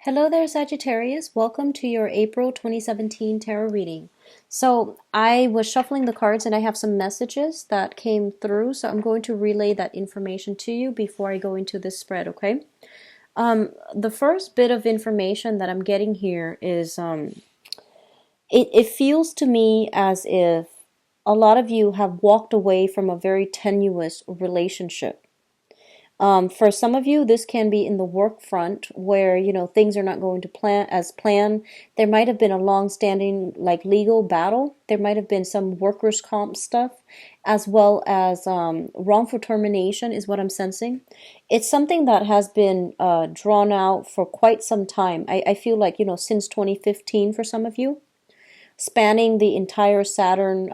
Hello there, Sagittarius. Welcome to your April 2017 tarot reading. So I was shuffling the cards and I have some messages that came through. So I'm going to relay that information to you before I go into this spread, okay? The first bit of information that I'm getting here is it feels to me as if a lot of you have walked away from a very tenuous relationship. For some of you, this can be in the work front where, things are not going to plan as planned. There might have been a long-standing legal battle. There might have been some workers' comp stuff, as well as wrongful termination is what I'm sensing. It's something that has been drawn out for quite some time. I feel like, since 2015 for some of you, spanning the entire Saturn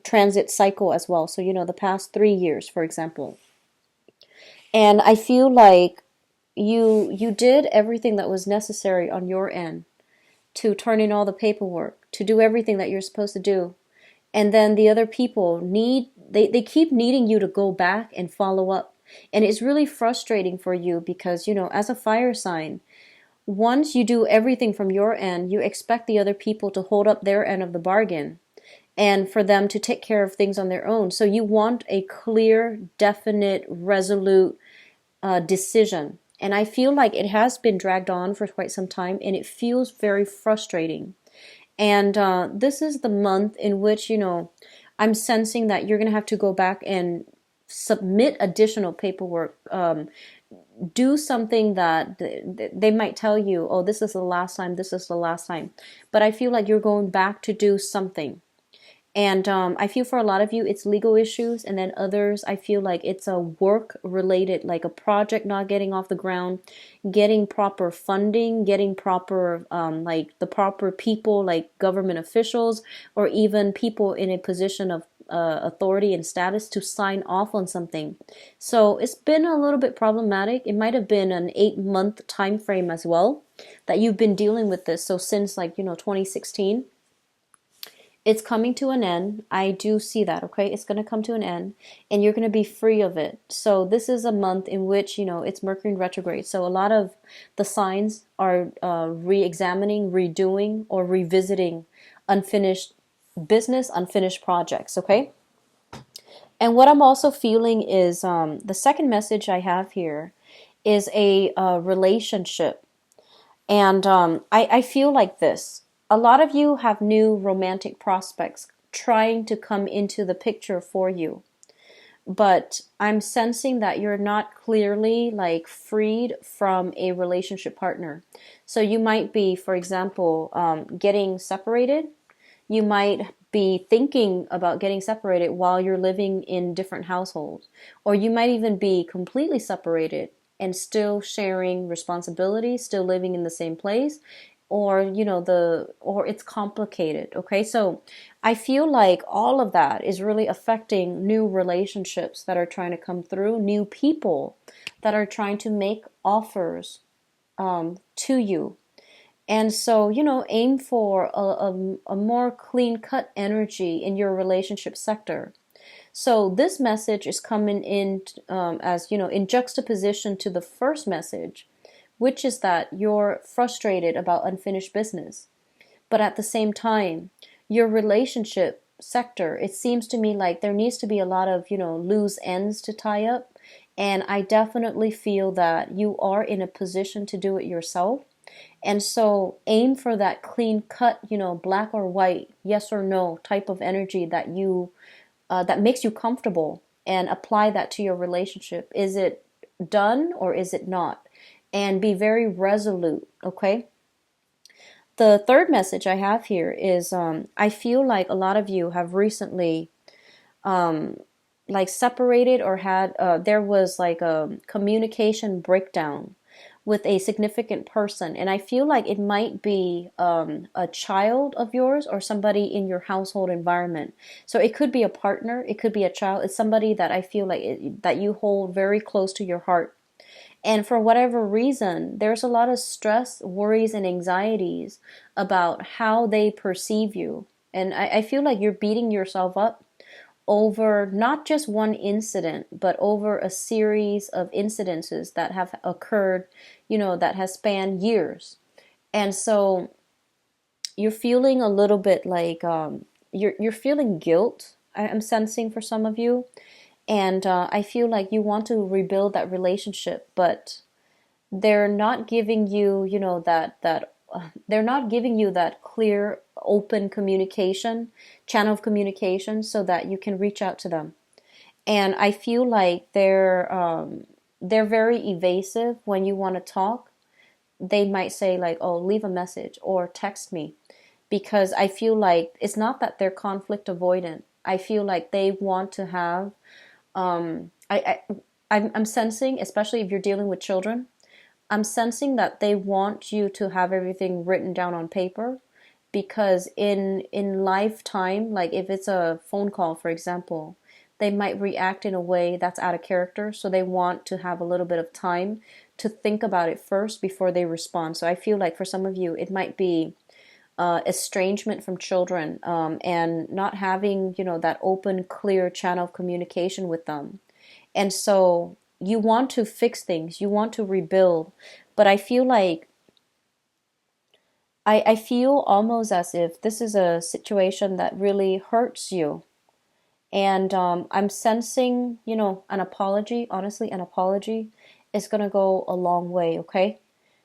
transit cycle as well. So, the past 3 years, for example. And I feel like you did everything that was necessary on your end to turn in all the paperwork, to do everything that you're supposed to do. And then the other people they keep needing you to go back and follow up. And it's really frustrating for you because, as a fire sign, once you do everything from your end, you expect the other people to hold up their end of the bargain and for them to take care of things on their own. So you want a clear, definite, resolute decision. And I feel like it has been dragged on for quite some time and it feels very frustrating. And this is the month in which, I'm sensing that you're going to have to go back and submit additional paperwork. Do something that they might tell you, oh, this is the last time, this is the last time. But I feel like you're going back to do something. And I feel for a lot of you, it's legal issues. And then others, I feel like it's a work related, like a project not getting off the ground, getting proper funding, getting proper, the proper people, like government officials, or even people in a position of authority and status to sign off on something. So it's been a little bit problematic. It might have been an 8-month time frame as well that you've been dealing with this. So since 2016. It's coming to an end. I do see that, okay? It's going to come to an end and you're going to be free of it. So this is a month in which, it's Mercury in retrograde. So a lot of the signs are re-examining, redoing, or revisiting unfinished business, unfinished projects, okay? And what I'm also feeling is the second message I have here is a relationship. And I feel like this. A lot of you have new romantic prospects trying to come into the picture for you. But I'm sensing that you're not clearly freed from a relationship partner. So you might be, for example, getting separated. You might be thinking about getting separated while you're living in different households. Or you might even be completely separated and still sharing responsibility, still living in the same place. Or or it's complicated. Okay, so I feel like all of that is really affecting new relationships that are trying to come through, new people that are trying to make offers to you. And so, aim for a more clean-cut energy in your relationship sector. So this message is coming in as, in juxtaposition to the first message, which is that you're frustrated about unfinished business. But at the same time, your relationship sector, it seems to me like there needs to be a lot of, loose ends to tie up. And I definitely feel that you are in a position to do it yourself. And so aim for that clean cut, black or white, yes or no type of energy that that makes you comfortable, and apply that to your relationship. Is it done or is it not? And be very resolute, okay? The third message I have here is I feel like a lot of you have recently separated or had, there was a communication breakdown with a significant person. And I feel like it might be a child of yours or somebody in your household environment. So it could be a partner, it could be a child. It's somebody that I feel like that you hold very close to your heart. And for whatever reason, there's a lot of stress, worries, and anxieties about how they perceive you. And I feel like you're beating yourself up over not just one incident, but over a series of incidences that have occurred, that has spanned years. And so you're feeling a little bit like you're feeling guilt. I'm sensing for some of you, and I feel like you want to rebuild that relationship, but they're not giving you, they're not giving you that clear, open communication, channel of communication, so that you can reach out to them. And I feel like they're very evasive when you want to talk. They might say like, "Oh, leave a message or text me," because I feel like it's not that they're conflict avoidant. I feel like they want to have. I'm sensing, especially if you're dealing with children, I'm sensing that they want you to have everything written down on paper, because in lifetime, like if it's a phone call, for example, they might react in a way that's out of character. So they want to have a little bit of time to think about it first before they respond. So I feel like for some of you, it might be estrangement from children, and not having, that open, clear channel of communication with them. And so you want to fix things, you want to rebuild, but I feel like I feel almost as if this is a situation that really hurts you. And I'm sensing, an apology. Honestly, an apology is going to go a long way, okay?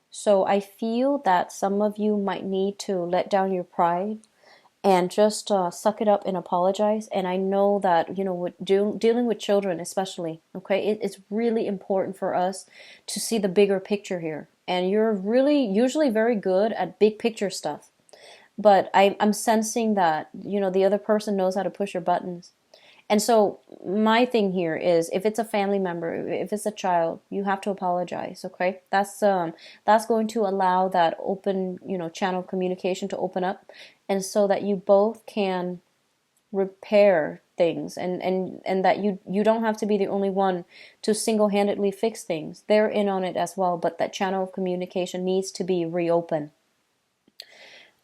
So I feel that some of you might need to let down your pride and just suck it up and apologize. And I know that, with dealing with children especially, okay, it's really important for us to see the bigger picture here. And you're really usually very good at big picture stuff. But I'm sensing that, the other person knows how to push your buttons. And so my thing here is, if it's a family member, if it's a child, you have to apologize, okay? That's going to allow that open, channel of communication to open up, and so that you both can repair things, and that you don't have to be the only one to single-handedly fix things. They're in on it as well, but that channel of communication needs to be reopened.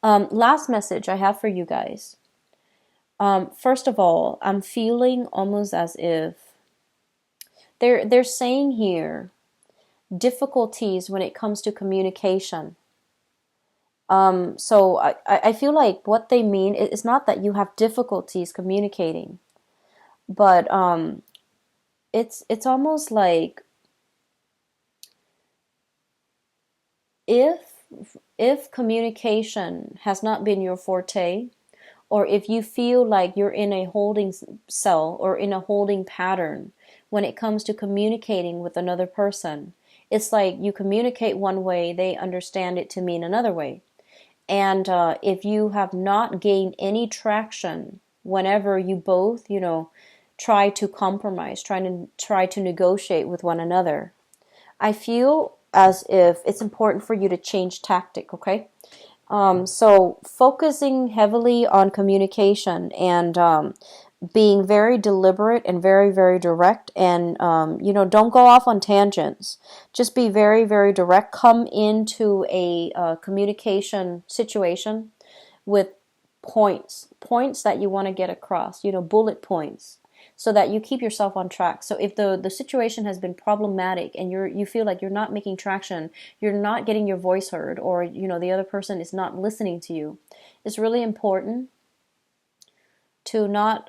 Last message I have for you guys. First of all, I'm feeling almost as if they're saying here difficulties when it comes to communication. So I feel like what they mean is not that you have difficulties communicating, but it's almost like if communication has not been your forte, or if you feel like you're in a holding cell or in a holding pattern when it comes to communicating with another person, it's like you communicate one way, they understand it to mean another way. And if you have not gained any traction whenever you both, try to compromise, try to negotiate with one another, I feel as if it's important for you to change tactic, okay? So focusing heavily on communication, and being very deliberate and very, very direct, and don't go off on tangents. Just be very, very direct. Come into a communication situation with points that you want to get across, bullet points, so that you keep yourself on track. So if the situation has been problematic and you feel like you're not making traction, you're not getting your voice heard, or the other person is not listening to you, it's really important to not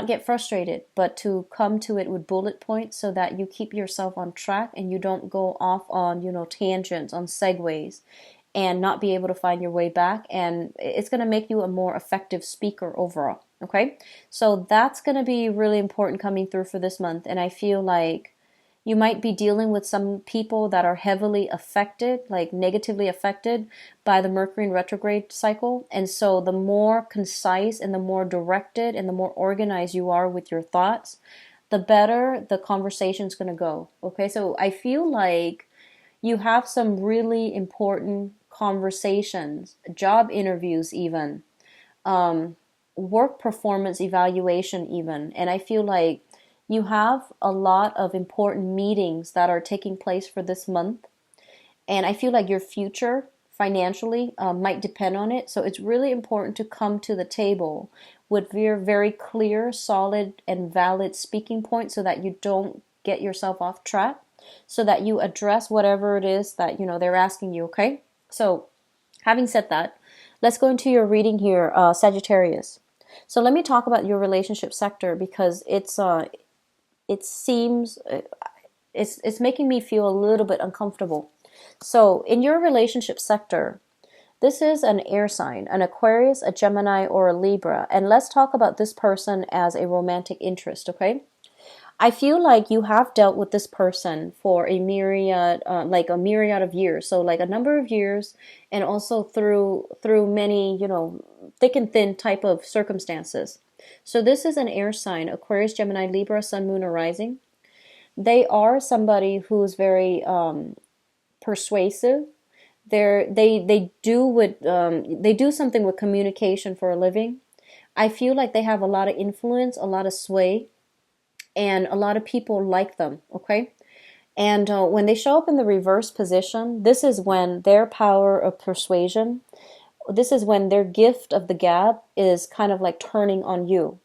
get frustrated, but to come to it with bullet points, so that you keep yourself on track and you don't go off on tangents, on segues, and not be able to find your way back. And it's going to make you a more effective speaker overall. Okay, so that's going to be really important coming through for this month. And I feel like you might be dealing with some people that are heavily affected, like negatively affected by the Mercury in retrograde cycle. And so the more concise and the more directed and the more organized you are with your thoughts, the better the conversation's going to go. Okay, so I feel like you have some really important conversations, job interviews even, work performance evaluation even. And I feel like you have a lot of important meetings that are taking place for this month. And I feel like your future financially might depend on it. So it's really important to come to the table with your very clear, solid, and valid speaking point so that you don't get yourself off track, so that you address whatever it is that they're asking you, okay? So having said that, let's go into your reading here, Sagittarius. So let me talk about your relationship sector because it seems it's making me feel a little bit uncomfortable. So in your relationship sector, this is an air sign, an Aquarius, a Gemini, or a Libra. And let's talk about this person as a romantic interest, okay? I feel like you have dealt with this person for a myriad, like a myriad of years. So like a number of years, and also through many, thick and thin type of circumstances. So this is an air sign, Aquarius, Gemini, Libra, Sun, Moon, or Rising. They are somebody who's very persuasive. They do something with communication for a living. I feel like they have a lot of influence, a lot of sway, and a lot of people like them, okay? And when they show up in the reverse position, this is when their power of persuasion, this is when their gift of the gab is kind of like turning on you,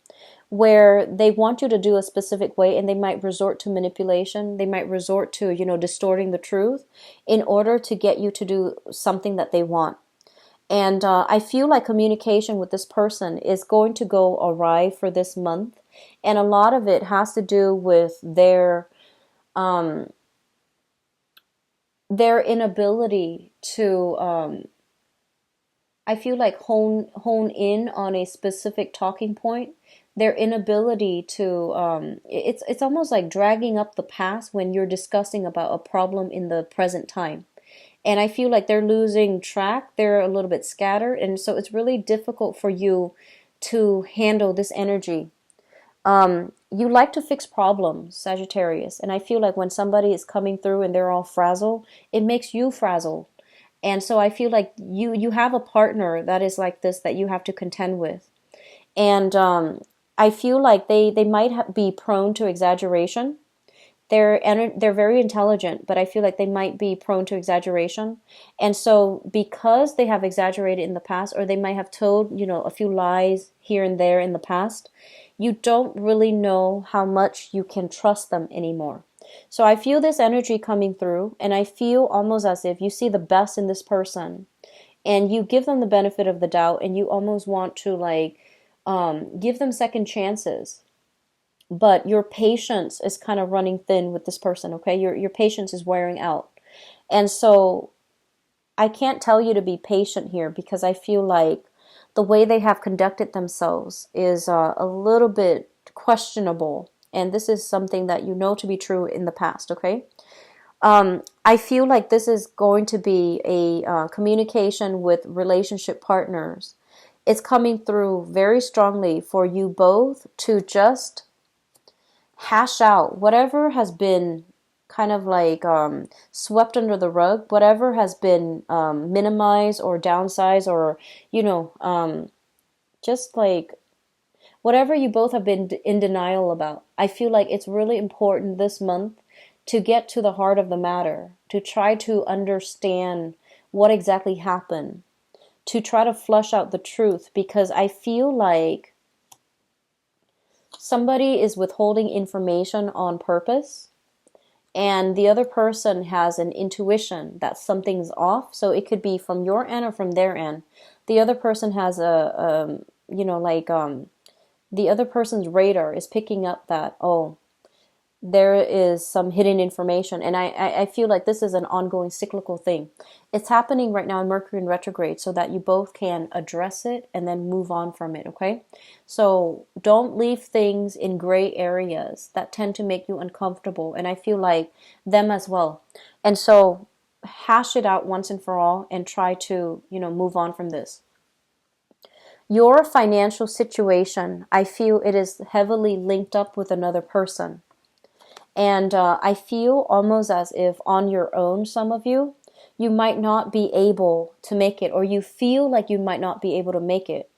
where they want you to do a specific way and they might resort to manipulation. They might resort to, distorting the truth in order to get you to do something that they want. And I feel like communication with this person is going to go awry for this month. And a lot of it has to do with their inability to, I feel like hone in on a specific talking point. Their inability to, it's almost like dragging up the past when you're discussing about a problem in the present time. And I feel like they're losing track. They're a little bit scattered. And so it's really difficult for you to handle this energy. You like to fix problems, Sagittarius. And I feel like when somebody is coming through and they're all frazzled, it makes you frazzled. And so I feel like you have a partner that is like this that you have to contend with. And I feel like they might be prone to exaggeration. They're very intelligent, but I feel like they might be prone to exaggeration. And so because they have exaggerated in the past, or they might have told, a few lies here and there in the past, you don't really know how much you can trust them anymore. So I feel this energy coming through, and I feel almost as if you see the best in this person, and you give them the benefit of the doubt, and you almost want to give them second chances. But your patience is kind of running thin with this person, okay? Your patience is wearing out. And so I can't tell you to be patient here because I feel like the way they have conducted themselves is a little bit questionable. And this is something that you know to be true in the past, okay? I feel like this is going to be a communication with relationship partners. It's coming through very strongly for you both to just hash out whatever has been kind of like swept under the rug, whatever has been minimized or downsized, or just like whatever you both have been in denial about. I feel like it's really important this month to get to the heart of the matter, to try to understand what exactly happened, to try to flush out the truth, because I feel like somebody is withholding information on purpose, and the other person has an intuition that something's off. So it could be from your end or from their end. The other person has the other person's radar is picking up that, oh, there is some hidden information. And I feel like this is an ongoing cyclical thing. It's happening right now in Mercury in retrograde so that you both can address it and then move on from it, okay? So don't leave things in gray areas that tend to make you uncomfortable. And I feel like them as well. And so hash it out once and for all and try to, move on from this. Your financial situation, I feel it is heavily linked up with another person. And I feel almost as if on your own, some of you might not be able to make it, or you feel like you might not be able to make it.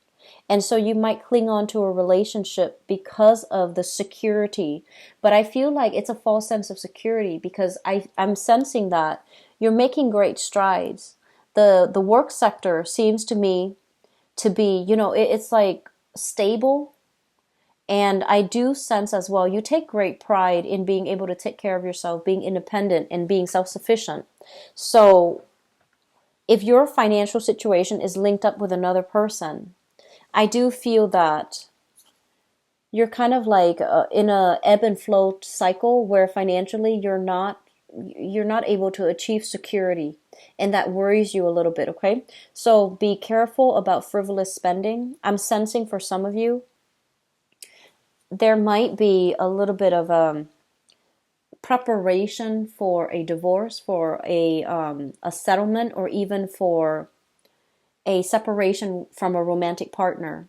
And so you might cling on to a relationship because of the security. But I feel like it's a false sense of security because I'm sensing that you're making great strides, The work sector seems to me to be, it's like stable. And I do sense as well, you take great pride in being able to take care of yourself, being independent and being self-sufficient. So if your financial situation is linked up with another person, I do feel that you're kind of like in a ebb and flow cycle where financially you're not able to achieve security, and that worries you a little bit, okay? So be careful about frivolous spending. I'm sensing for some of you there might be a little bit of preparation for a divorce, for a settlement, or even for a separation from a romantic partner.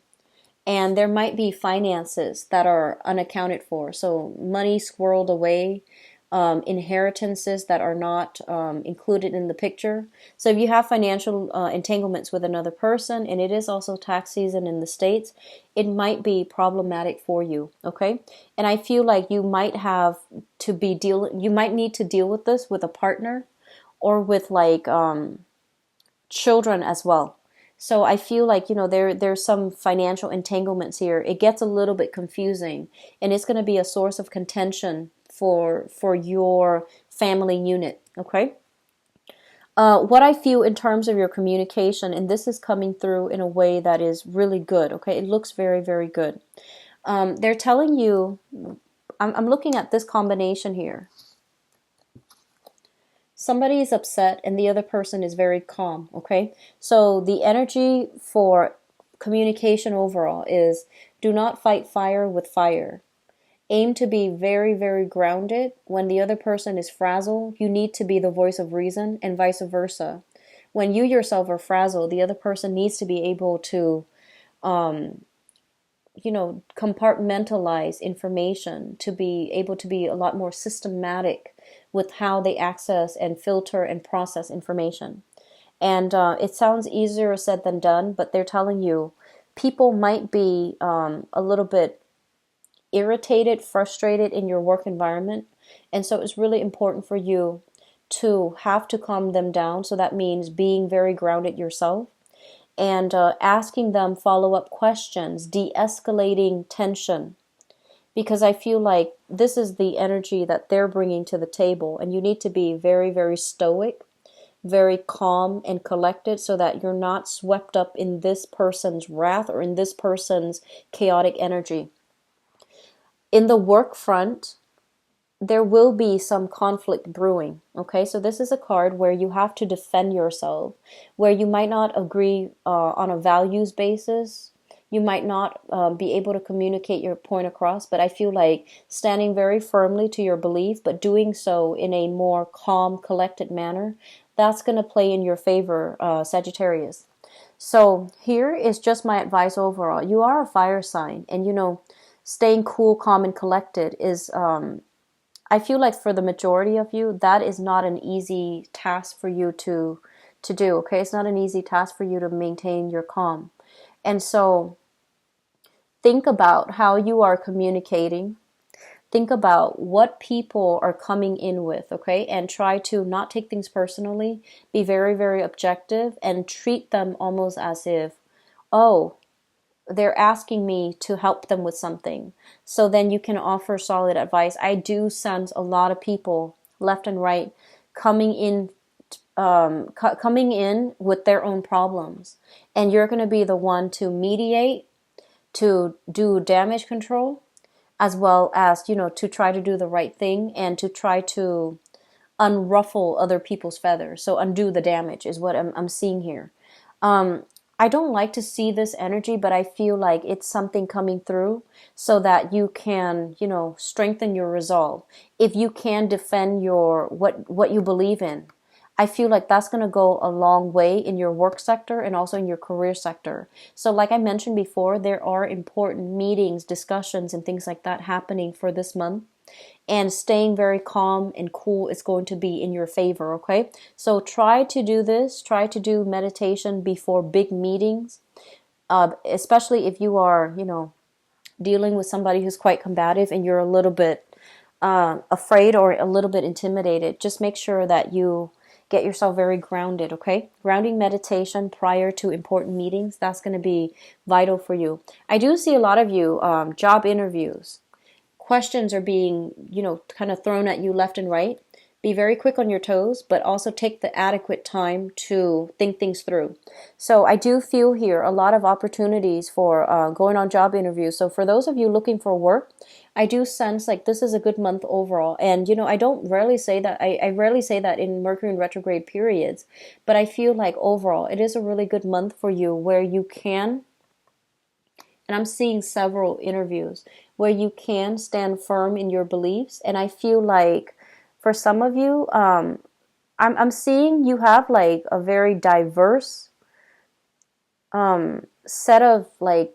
And there might be finances that are unaccounted for. So money squirreled away, inheritances that are not included in the picture. So if you have financial entanglements with another person, and it is also tax season in the States, it might be problematic for you, okay? And I feel like you might you might need to deal with this with a partner or with like children as well. So I feel like, there's some financial entanglements here. It gets a little bit confusing, and it's going to be a source of contention for your family unit, okay? What I feel in terms of your communication, and this is coming through in a way that is really good, okay? It looks very, very good. They're telling you, I'm looking at this combination here. Somebody is upset and the other person is very calm, okay? So the energy for communication overall is do not fight fire with fire. Aim to be very, very grounded. When the other person is frazzled, you need to be the voice of reason, and vice versa. When you yourself are frazzled, the other person needs to be able to compartmentalize information, to be able to be a lot more systematic with how they access and filter and process information. And it sounds easier said than done, but they're telling you people might be a little bit irritated, frustrated in your work environment. And so it's really important for you to have to calm them down. So that means being very grounded yourself and asking them follow-up questions, de-escalating tension. Because I feel like this is the energy that they're bringing to the table, and you need to be very, very stoic, very calm and collected so that you're not swept up in this person's wrath or in this person's chaotic energy. In the work front, there will be some conflict brewing, okay? So this is a card where you have to defend yourself, where you might not agree on a values basis. You might not be able to communicate your point across, but I feel like standing very firmly to your belief, but doing so in a more calm, collected manner, that's going to play in your favor, Sagittarius. So here is just my advice overall. You are a fire sign, and staying cool, calm, and collected is, I feel like for the majority of you, that is not an easy task for you to do, okay? It's not an easy task for you to maintain your calm. And so think about how you are communicating. Think about what people are coming in with, okay? And try to not take things personally. Be very, very objective and treat them almost as if, oh, they're asking me to help them with something. So then you can offer solid advice. I do sense a lot of people left and right coming in with their own problems, and you're going to be the one to mediate, to do damage control, as well as to try to do the right thing and to try to unruffle other people's feathers. So undo the damage is what I'm seeing here. I don't like to see this energy, but I feel like it's something coming through so that you can, strengthen your resolve. If you can defend what you believe in, I feel like that's going to go a long way in your work sector and also in your career sector. So like I mentioned before, there are important meetings, discussions, and things like that happening for this month. And staying very calm and cool is going to be in your favor, okay? So try to do this. Try to do meditation before big meetings, especially if you are, dealing with somebody who's quite combative and you're a little bit afraid or a little bit intimidated. Just make sure that you get yourself very grounded, okay? Grounding meditation prior to important meetings, that's going to be vital for you. I do see a lot of you, job interviews. Questions are being, kind of thrown at you left and right. Be very quick on your toes, but also take the adequate time to think things through. So I do feel here a lot of opportunities for going on job interviews. So for those of you looking for work, I do sense like this is a good month overall. And, I don't rarely say that. I rarely say that in Mercury in retrograde periods, but I feel like overall it is a really good month for you where you can, and I'm seeing several interviews where you can stand firm in your beliefs. And I feel like for some of you, I'm seeing you have like a very diverse set of like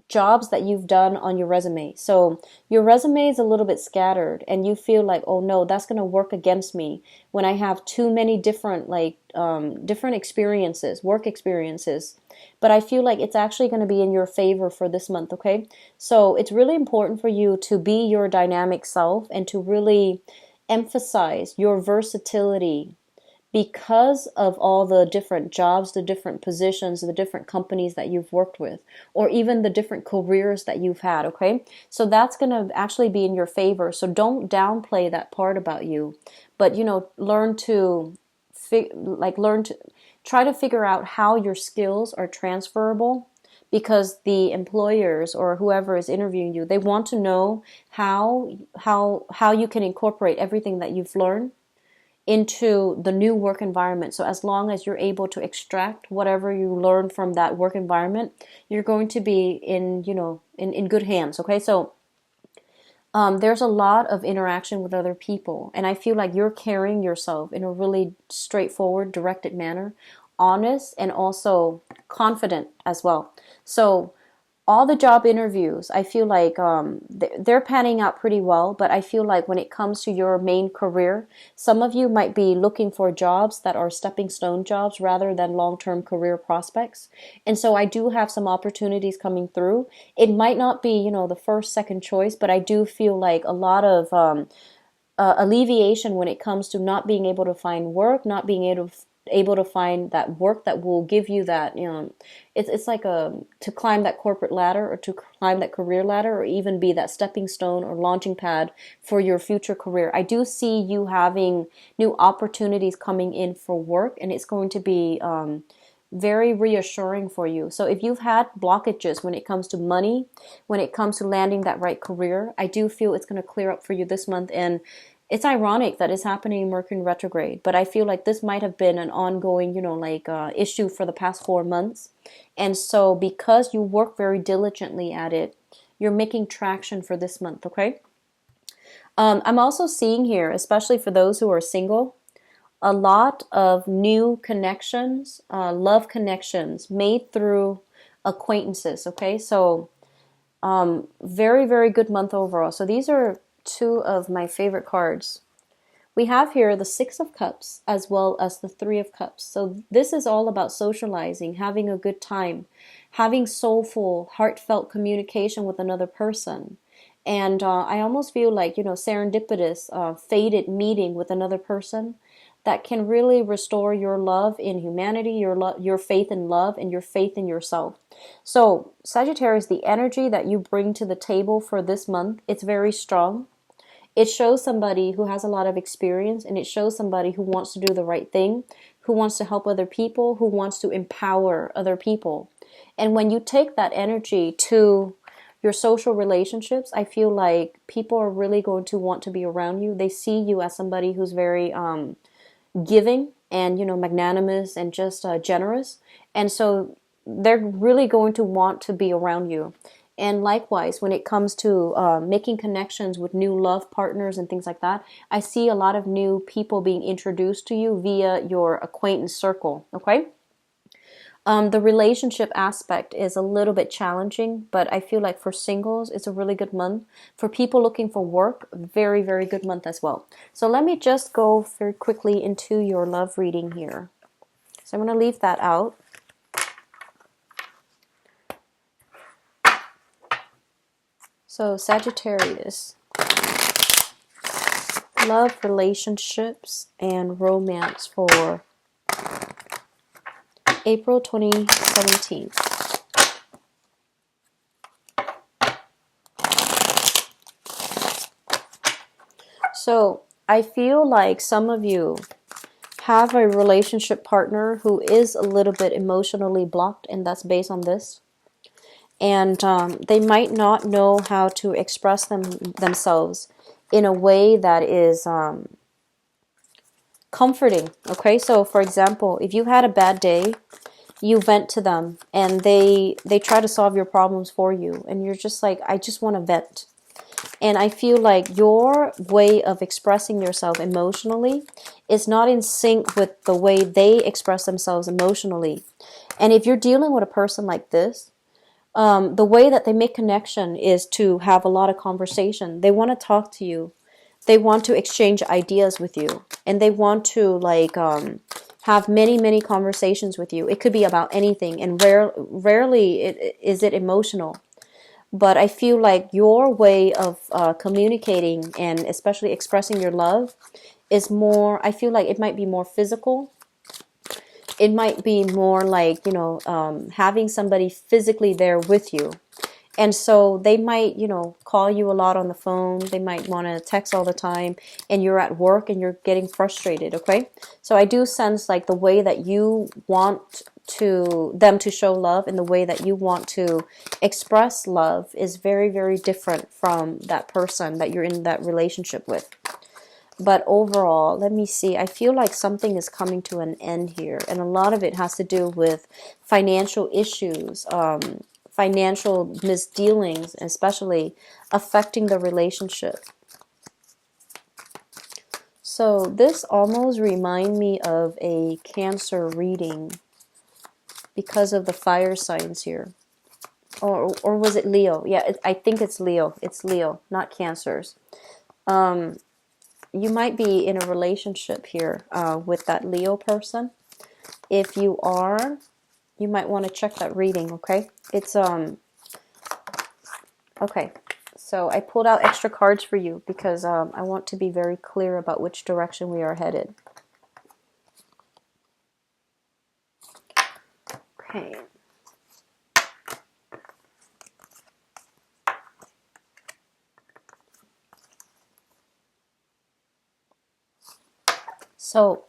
jobs that you've done on your resume. So your resume is a little bit scattered and you feel like, oh no, that's going to work against me when I have too many different different experiences, work experiences. But I feel like it's actually going to be in your favor for this month, okay? So it's really important for you to be your dynamic self and to really emphasize your versatility because of all the different jobs, the different positions, the different companies that you've worked with, or even the different careers that you've had, okay? So that's going to actually be in your favor. So don't downplay that part about you, but, learn to try to figure out how your skills are transferable, because the employers or whoever is interviewing you, they want to know how you can incorporate everything that you've learned into the new work environment. So as long as you're able to extract whatever you learn from that work environment, you're going to be in good hands. Okay, so there's a lot of interaction with other people, and I feel like you're carrying yourself in a really straightforward, directed manner, honest, and also confident as well. So all the job interviews, I feel like they're panning out pretty well, but I feel like when it comes to your main career, some of you might be looking for jobs that are stepping stone jobs rather than long-term career prospects. And so I do have some opportunities coming through. It might not be, the first, second choice, but I do feel like a lot of alleviation when it comes to not being able to find work, not being able to find that work that will give you that, it's like to climb that corporate ladder or to climb that career ladder or even be that stepping stone or launching pad for your future career. I do see you having new opportunities coming in for work, and it's going to be very reassuring for you. So if you've had blockages when it comes to money, when it comes to landing that right career, I do feel it's going to clear up for you this month. And it's ironic that it's happening in Mercury retrograde, but I feel like this might have been an ongoing, issue for the past 4 months. And so because you work very diligently at it, you're making traction for this month, okay? I'm also seeing here, especially for those who are single, a lot of new connections, love connections made through acquaintances, okay? So very, very good month overall. So these are two of my favorite cards. We have here the Six of Cups as well as the Three of Cups. So this is all about socializing, having a good time, having soulful, heartfelt communication with another person. And I almost feel like, serendipitous, fated meeting with another person that can really restore your love in humanity, your faith in love, and your faith in yourself. So Sagittarius, the energy that you bring to the table for this month, it's very strong. It shows somebody who has a lot of experience, and it shows somebody who wants to do the right thing, who wants to help other people, who wants to empower other people. And when you take that energy to your social relationships, I feel like people are really going to want to be around you. They see you as somebody who's very giving and, magnanimous and just generous. And so they're really going to want to be around you. And likewise, when it comes to making connections with new love partners and things like that, I see a lot of new people being introduced to you via your acquaintance circle, okay? The relationship aspect is a little bit challenging, but I feel like for singles, it's a really good month. For people looking for work, very, very good month as well. So let me just go very quickly into your love reading here. So I'm going to leave that out. So Sagittarius, love, relationships, and romance for April 2017. So I feel like some of you have a relationship partner who is a little bit emotionally blocked, and that's based on this. And they might not know how to express themselves in a way that is comforting. Okay, so for example, if you had a bad day, you vent to them, and they try to solve your problems for you, and you're just like, I just want to vent. And I feel like your way of expressing yourself emotionally is not in sync with the way they express themselves emotionally. And if you're dealing with a person like this, the way that they make connection is to have a lot of conversation. They want to talk to you. They want to exchange ideas with you. And they want to have many conversations with you. It could be about anything. And rarely is it emotional. But I feel like your way of communicating and especially expressing your love is more, I feel like it might be more physical. It might be more like, having somebody physically there with you. And so they might, call you a lot on the phone. They might want to text all the time, and you're at work and you're getting frustrated, okay? So I do sense like the way that you want them to show love and the way that you want to express love is very different from that person that you're in that relationship with. But overall, let me see. I feel like something is coming to an end here. And a lot of it has to do with financial issues, financial misdealings, especially affecting the relationship. So this almost reminds me of a Cancer reading because of the fire signs here. Or was it Leo? Yeah, I think it's Leo. It's Leo, not Cancers. You might be in a relationship here with that Leo person. If you are, you might want to check that reading, okay? It's okay. So I pulled out extra cards for you because I want to be very clear about which direction we are headed. Okay. So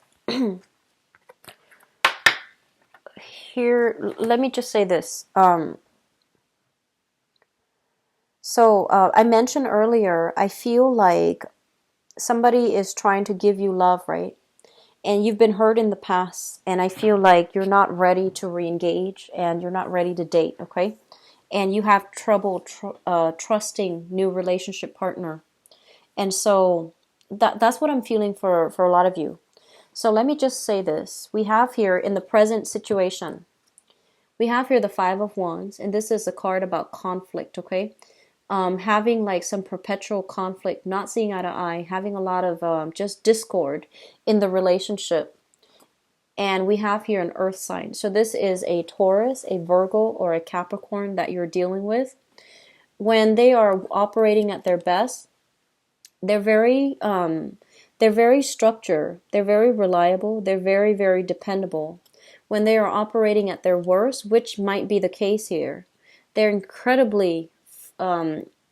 here, let me just say this. I mentioned earlier, I feel like somebody is trying to give you love, right? And you've been hurt in the past, and I feel like you're not ready to re-engage and you're not ready to date, okay? And you have trouble trusting new relationship partner. And so that's what I'm feeling for a lot of you. So let me just say this. We have here in the present situation, we have here the Five of Wands, and this is a card about conflict, okay? Having like some perpetual conflict, not seeing eye to eye, having a lot of just discord in the relationship. And we have here an earth sign. So this is a Taurus, a Virgo, or a Capricorn that you're dealing with. When they are operating at their best, they're very structured, they're very reliable, they're very dependable. When they are operating at their worst, which might be the case here, they're incredibly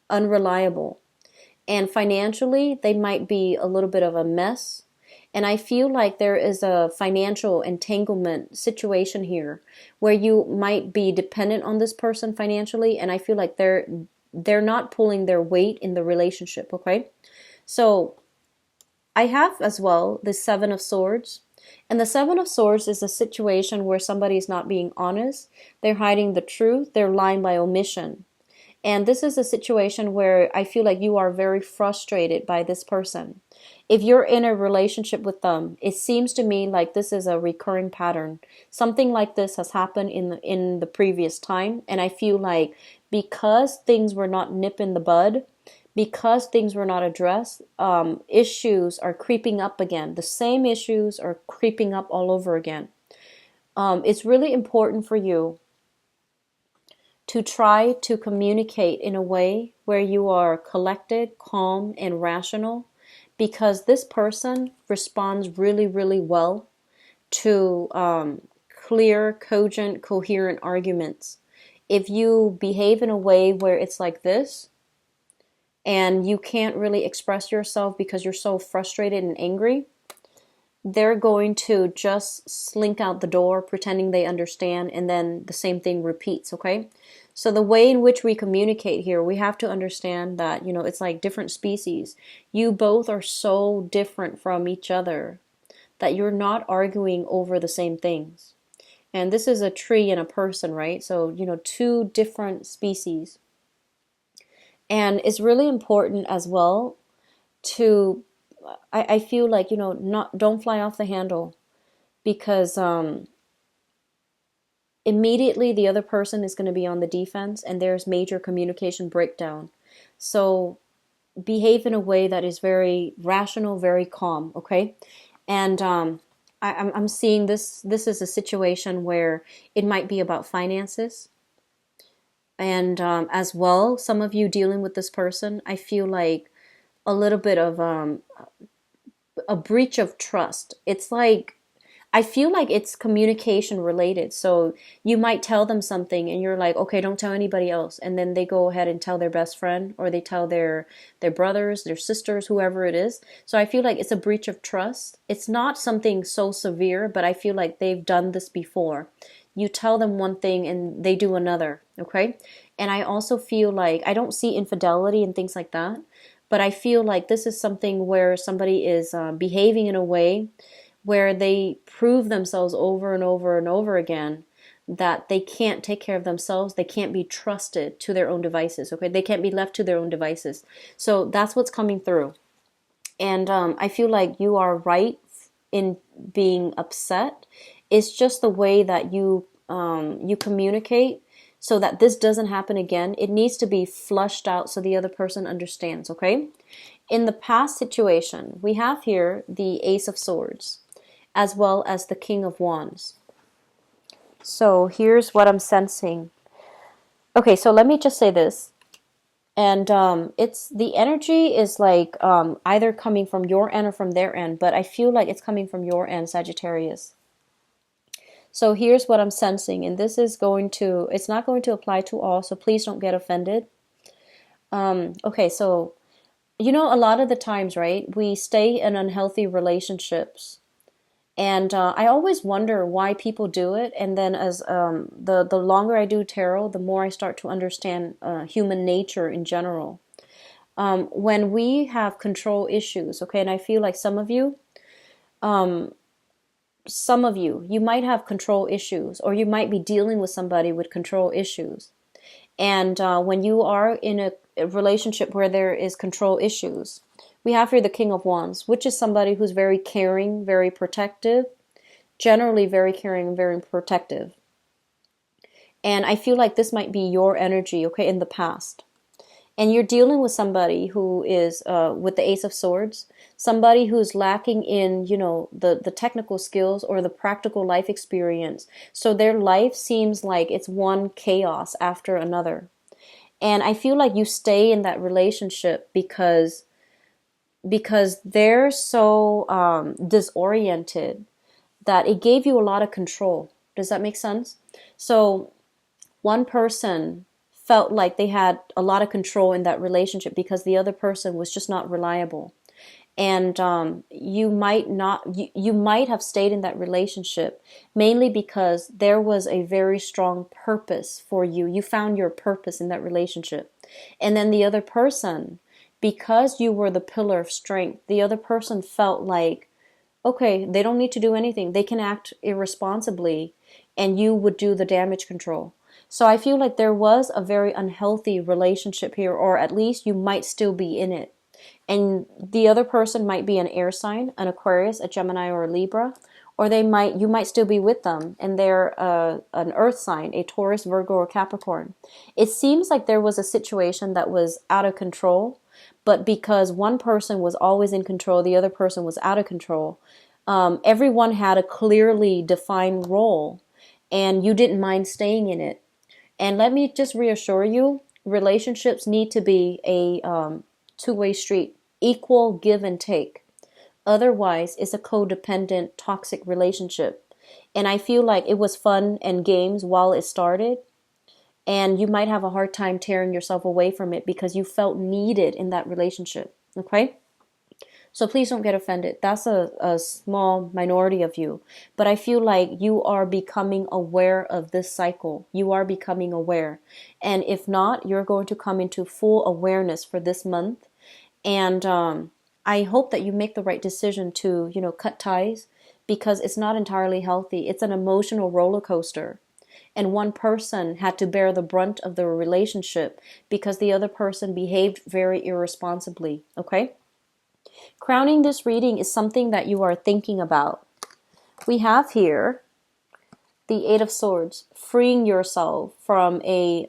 unreliable. And financially, they might be a little bit of a mess. And I feel like there is a financial entanglement situation here where you might be dependent on this person financially, and I feel like they're not pulling their weight in the relationship, okay? So I have as well the Seven of Swords. And the Seven of Swords is a situation where somebody is not being honest. They're hiding the truth. They're lying by omission. And this is a situation where I feel like you are very frustrated by this person. If you're in a relationship with them, it seems to me like this is a recurring pattern. Something like this has happened in the previous time. And I feel like because things were not nipped in the bud, because things were not addressed, issues are creeping up again. The same issues are creeping up all over again. It's really important for you to try to communicate in a way where you are collected, calm, and rational, because this person responds really, really well to clear, cogent, coherent arguments. If you behave in a way where it's like this, and you can't really express yourself because you're so frustrated and angry, they're going to just slink out the door pretending they understand, and then the same thing repeats, okay? So the way in which we communicate here, we have to understand that, it's like different species. You both are so different from each other that you're not arguing over the same things. And this is a tree and a person, right? So, two different species. And it's really important as well to, I feel like, don't fly off the handle, because immediately the other person is going to be on the defense and there's major communication breakdown. So behave in a way that is very rational, very calm, okay? And I'm seeing this is a situation where it might be about finances. And as well, some of you dealing with this person, I feel like a little bit of a breach of trust. It's like, I feel like it's communication related. So you might tell them something and you're like, okay, don't tell anybody else. And then they go ahead and tell their best friend, or they tell their brothers, their sisters, whoever it is. So I feel like it's a breach of trust. It's not something so severe, but I feel like they've done this before. You tell them one thing and they do another, okay? And I also feel like, I don't see infidelity and things like that, but I feel like this is something where somebody is behaving in a way where they prove themselves over and over and over again that they can't take care of themselves. They can't be trusted to their own devices, okay? They can't be left to their own devices. So that's what's coming through. And I feel like you are right in being upset. It's just the way that you communicate so that this doesn't happen again. It needs to be flushed out so the other person understands, okay? In the past situation, we have here the Ace of Swords, as well as the King of Wands. So here's what I'm sensing. Okay, so let me just say this. And it's, the energy is like either coming from your end or from their end, but I feel like it's coming from your end, Sagittarius. So here's what I'm sensing, and this is it's not going to apply to all, so please don't get offended. Okay, so, a lot of the times, right, we stay in unhealthy relationships. And I always wonder why people do it. And then as the longer I do tarot, the more I start to understand human nature in general. When we have control issues, okay, and I feel like some of you, you might have control issues, or you might be dealing with somebody with control issues. And when you are in a relationship where there is control issues, we have here the King of Wands, which is somebody who's very caring, very protective, generally very caring and very protective. And I feel like this might be your energy, okay, in the past. And you're dealing with somebody who is, with the Ace of Swords, somebody who's lacking in, the technical skills or the practical life experience. So their life seems like it's one chaos after another. And I feel like you stay in that relationship because they're so disoriented that it gave you a lot of control. Does that make sense? So one person felt like they had a lot of control in that relationship because the other person was just not reliable. And you might have stayed in that relationship mainly because there was a very strong purpose for you. You found your purpose in that relationship. And then the other person, because you were the pillar of strength, the other person felt like, okay, they don't need to do anything. They can act irresponsibly, and you would do the damage control. So I feel like there was a very unhealthy relationship here, or at least you might still be in it. And the other person might be an air sign, an Aquarius, a Gemini, or a Libra, or you might still be with them and they're an earth sign, a Taurus, Virgo, or Capricorn. It seems like there was a situation that was out of control, but because one person was always in control, the other person was out of control. Everyone had a clearly defined role, and you didn't mind staying in it. And let me just reassure you, relationships need to be a two-way street. equal give and take. Otherwise, it's a codependent, toxic relationship. And I feel like it was fun and games while it started. And you might have a hard time tearing yourself away from it because you felt needed in that relationship. Okay? So please don't get offended. That's a small minority of you. But I feel like you are becoming aware of this cycle. You are becoming aware. And if not, you're going to come into full awareness for this month. And I hope that you make the right decision to, cut ties, because it's not entirely healthy. It's an emotional roller coaster. And one person had to bear the brunt of the relationship because the other person behaved very irresponsibly. Okay? Crowning this reading is something that you are thinking about. We have here the Eight of Swords, freeing yourself from a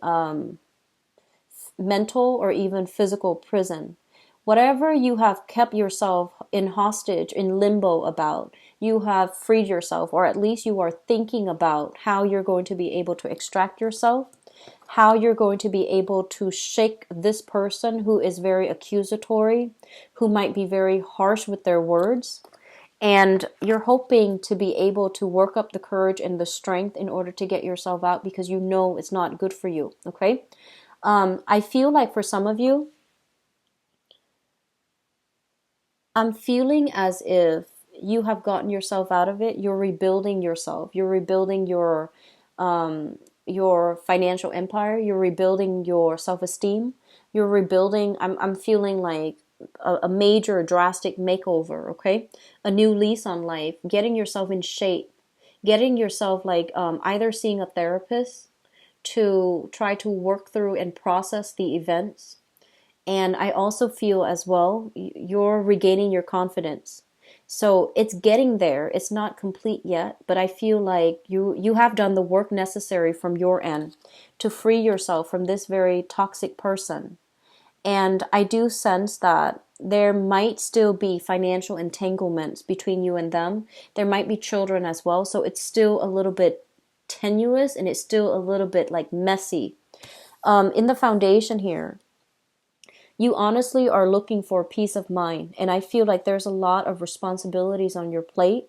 mental or even physical prison. Whatever you have kept yourself in hostage, in limbo about, you have freed yourself, or at least you are thinking about how you're going to be able to extract yourself, how you're going to be able to shake this person who is very accusatory, who might be very harsh with their words. And you're hoping to be able to work up the courage and the strength in order to get yourself out, because you know it's not good for you. Okay? I feel like for some of you, I'm feeling as if you have gotten yourself out of it. You're rebuilding yourself. You're rebuilding your financial empire. You're rebuilding your self-esteem. You're rebuilding. I'm feeling like a major, drastic makeover. Okay, a new lease on life. Getting yourself in shape. Getting yourself like either seeing a therapist to try to work through and process the events. And I also feel as well, you're regaining your confidence. So it's getting there. It's not complete yet, but I feel like you have done the work necessary from your end to free yourself from this very toxic person. And I do sense that there might still be financial entanglements between you and them. There might be children as well. So it's still a little bit tenuous, and it's still a little bit like messy. In the foundation here, you honestly are looking for peace of mind. And I feel like there's a lot of responsibilities on your plate.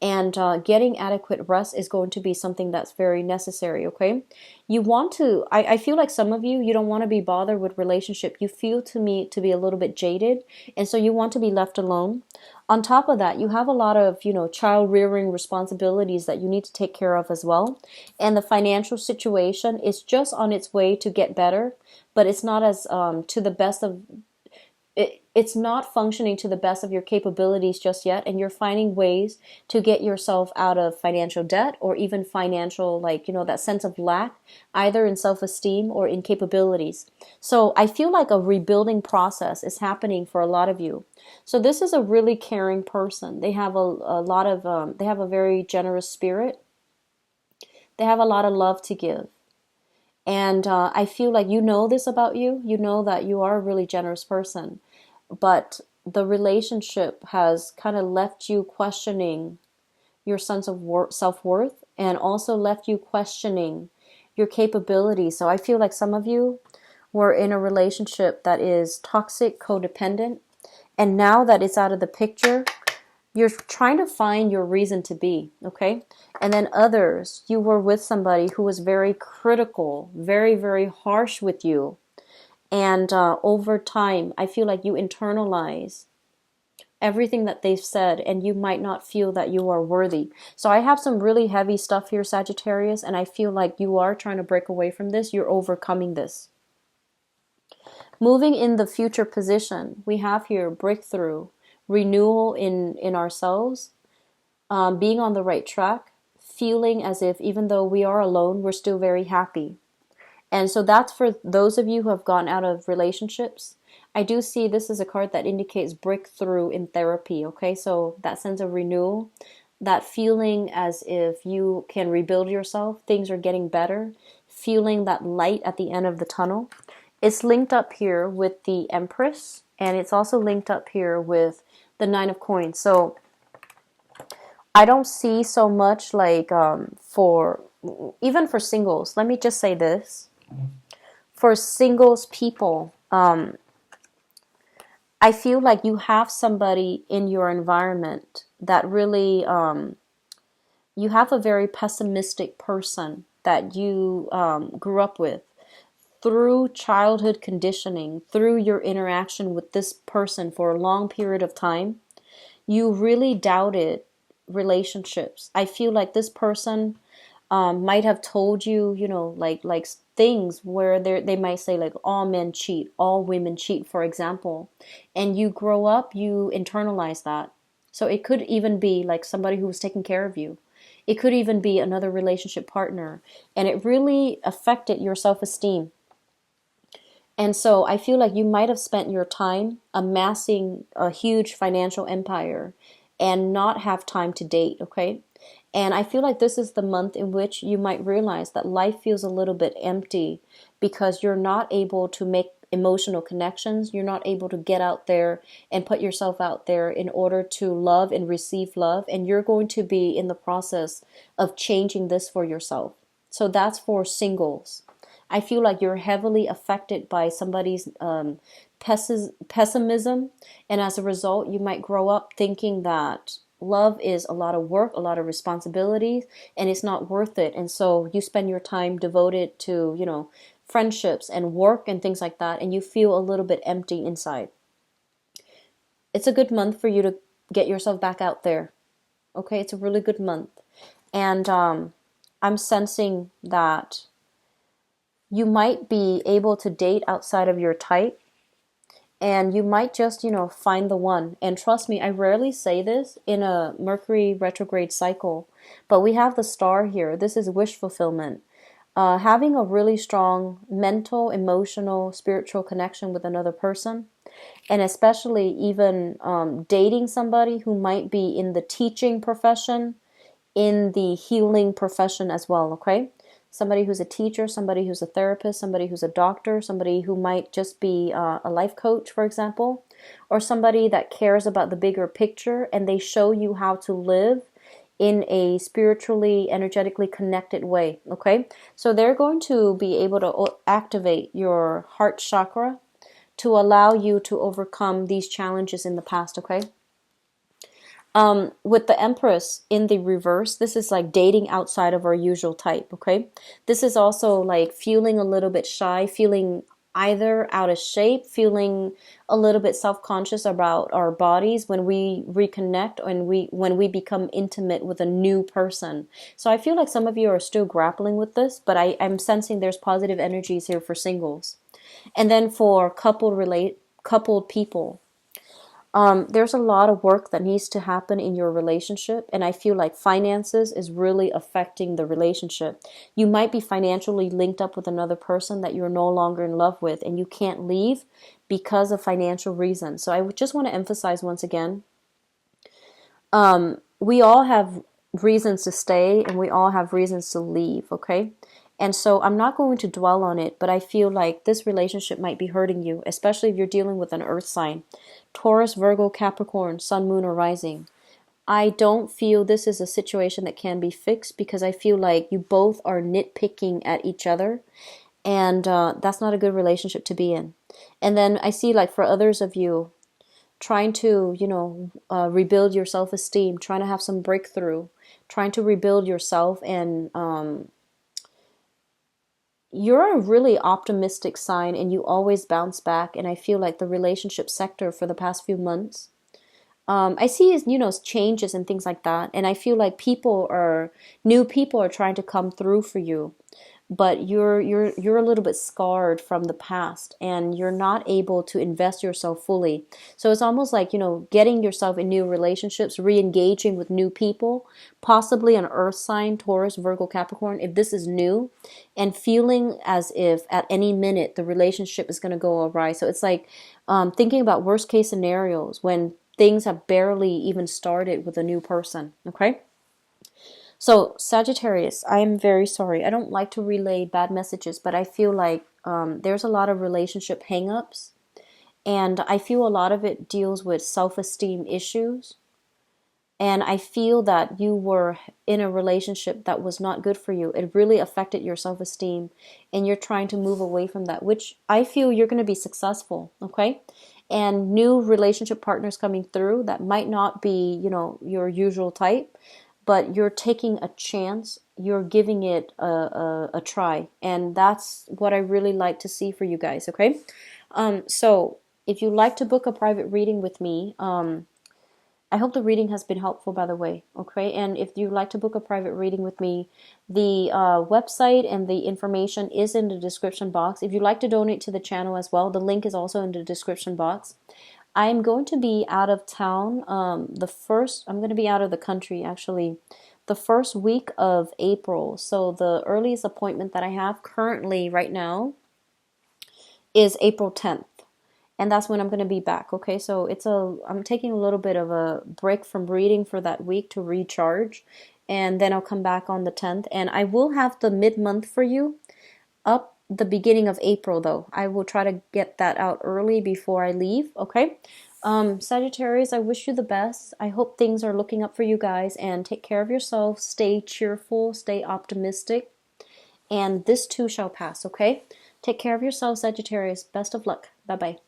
And getting adequate rest is going to be something that's very necessary, okay? You want to, I feel like some of you, you don't want to be bothered with relationship. You feel to me to be a little bit jaded. And so you want to be left alone. On top of that, you have a lot of, child rearing responsibilities that you need to take care of as well. And the financial situation is just on its way to get better, but it's not as to the best of it's not functioning to the best of your capabilities just yet, and you're finding ways to get yourself out of financial debt, or even financial, like, that sense of lack, either in self-esteem or in capabilities. So I feel like a rebuilding process is happening for a lot of you. So this is a really caring person. They have a lot of they have a very generous spirit. They have a lot of love to give. And I feel like you know this about you. You know that you are a really generous person. But the relationship has kind of left you questioning your sense of self-worth, and also left you questioning your capabilities. So I feel like some of you were in a relationship that is toxic, codependent. And now that it's out of the picture, you're trying to find your reason to be, okay? And then others, you were with somebody who was very critical, very, very harsh with you. And over time, I feel like you internalize everything that they've said, and you might not feel that you are worthy. So I have some really heavy stuff here, Sagittarius, and I feel like you are trying to break away from this. You're overcoming this. Moving in the future position, we have here breakthrough, renewal in ourselves, being on the right track, feeling as if even though we are alone, we're still very happy. And so that's for those of you who have gotten out of relationships. I do see this as a card that indicates breakthrough in therapy, okay? So that sense of renewal, that feeling as if you can rebuild yourself, things are getting better, feeling that light at the end of the tunnel. It's linked up here with the Empress, and it's also linked up here with the Nine of Coins. So I don't see so much like even for singles, let me just say this. For singles people, I I feel like you have somebody in your environment that really, you have a very pessimistic person that you grew up with through childhood conditioning, through your interaction with this person for a long period of time. You really doubted relationships. I feel like this person might have told you, like things where they might say like all men cheat, all women cheat, for example, and you grow up, you internalize that. So it could even be like somebody who was taking care of you. It could even be another relationship partner, and it really affected your self-esteem. And so I feel like you might have spent your time amassing a huge financial empire and not have time to date, okay? And I feel like this is the month in which you might realize that life feels a little bit empty because you're not able to make emotional connections. You're not able to get out there and put yourself out there in order to love and receive love. And you're going to be in the process of changing this for yourself. So that's for singles. I feel like you're heavily affected by somebody's pessimism, and as a result, you might grow up thinking that love is a lot of work, a lot of responsibilities, and it's not worth it. And so you spend your time devoted to, friendships and work and things like that, and you feel a little bit empty inside. It's a good month for you to get yourself back out there. Okay, it's a really good month. And I'm sensing that you might be able to date outside of your type, and you might just, find the one. And trust me, I rarely say this in a Mercury retrograde cycle, but we have the star here. This is wish fulfillment. Having a really strong mental, emotional, spiritual connection with another person, and especially even dating somebody who might be in the teaching profession, in the healing profession as well, okay? Somebody who's a teacher, somebody who's a therapist, somebody who's a doctor, somebody who might just be a life coach, for example, or somebody that cares about the bigger picture and they show you how to live in a spiritually, energetically connected way, okay? So they're going to be able to activate your heart chakra to allow you to overcome these challenges in the past, okay? With the Empress in the reverse, this is like dating outside of our usual type, okay? This is also like feeling a little bit shy, feeling either out of shape, feeling a little bit self-conscious about our bodies when we reconnect and when we become intimate with a new person. So I feel like some of you are still grappling with this, but I'm sensing there's positive energies here for singles. And then for coupled people, there's a lot of work that needs to happen in your relationship, and I feel like finances is really affecting the relationship. You might be financially linked up with another person that you're no longer in love with, and you can't leave because of financial reasons. So I would just want to emphasize once again, we all have reasons to stay, and we all have reasons to leave, okay? And so I'm not going to dwell on it, but I feel like this relationship might be hurting you, especially if you're dealing with an earth sign. Taurus, Virgo, Capricorn, Sun, Moon, or Rising. I don't feel this is a situation that can be fixed because I feel like you both are nitpicking at each other, and that's not a good relationship to be in. And then I see like for others of you, trying to, rebuild your self-esteem, trying to have some breakthrough, trying to rebuild yourself, and you're a really optimistic sign and you always bounce back. And I feel like the relationship sector for the past few months, I see, changes and things like that. And I feel like new people are trying to come through for you, but you're a little bit scarred from the past and you're not able to invest yourself fully. So it's almost like, getting yourself in new relationships, re-engaging with new people, possibly an earth sign, Taurus, Virgo, Capricorn, if this is new, and feeling as if at any minute the relationship is going to go awry. So it's like thinking about worst case scenarios when things have barely even started with a new person, okay? So, Sagittarius, I am very sorry. I don't like to relay bad messages, but I feel like there's a lot of relationship hangups, and I feel a lot of it deals with self-esteem issues. And I feel that you were in a relationship that was not good for you. It really affected your self-esteem, and you're trying to move away from that, which I feel you're going to be successful, okay? and new relationship partners coming through that might not be, you know, your usual type, but you're taking a chance, you're giving it a try, and that's what I really like to see for you guys. Okay, so if you'd like to book a private reading with me, I hope the reading has been helpful, by the way. Okay, and if you'd like to book a private reading with me, the website and the information is in the description box. If you'd like to donate to the channel as well, the link is also in the description box. I'm going to be out of town. I'm going to be out of the country actually the first week of April. So the earliest appointment that I have currently right now is April 10th. And that's when I'm going to be back. Okay, so I'm taking a little bit of a break from reading for that week to recharge, and then I'll come back on the 10th, and I will have the mid-month for you up the beginning of April, though. I will try to get that out early before I leave. Okay, Sagittarius, I wish you the best. I hope things are looking up for you guys, and take care of yourself. Stay cheerful, stay optimistic, and this too shall pass. Okay, take care of yourself, Sagittarius. Best of luck. Bye bye.